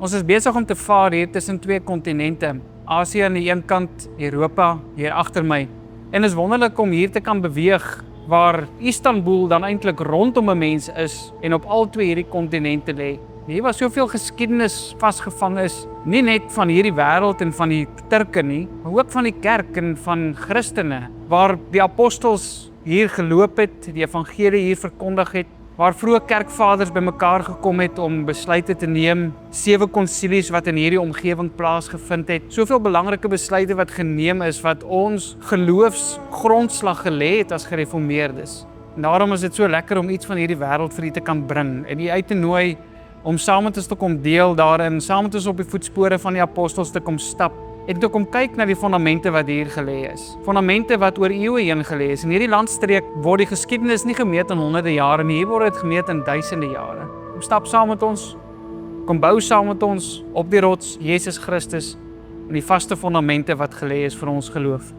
Ons is besig om te vaar hier tussen twee kontinente. Asië aan die een kant, Europa hier agter my. En is wonderlik om hier te kan beweeg waar Istanbul dan eintlik rondom 'n mens is en op al twee hierdie kontinente lê. Hier was soveel geskiedenis vasgevang is, nie net van hierdie wêreld en van die Turke nie, maar ook van die kerk en van Christene, waar die apostels hier geloop het, die evangelie hier verkondig het, waar vroeë kerkvaders bymekaar gekom het om besluite te neem, 7 konsilies wat in hierdie omgewing plaasgevind het, soveel belangrike besluite wat geneem is, wat ons geloofsgrondslag gelê het as gereformeerdes. En daarom is dit so lekker om iets van hierdie wêreld vir u te kan bring en u uit te nooi om saam met ons te kom deel daarin, saam met ons op die voetspore van die apostels te kom stap en te kom kyk na die fondamente wat hier gelê is. Fondamente wat oor eeue heen gelê is. In hierdie landstreek word die geskiedenis nie gemeet in honderde jare nie, hier word dit gemeet in duisende jare. Kom stap saam met ons, kom bou saam met ons op die rots, Jesus Christus, en die vaste fondamente wat gelê is vir ons geloof.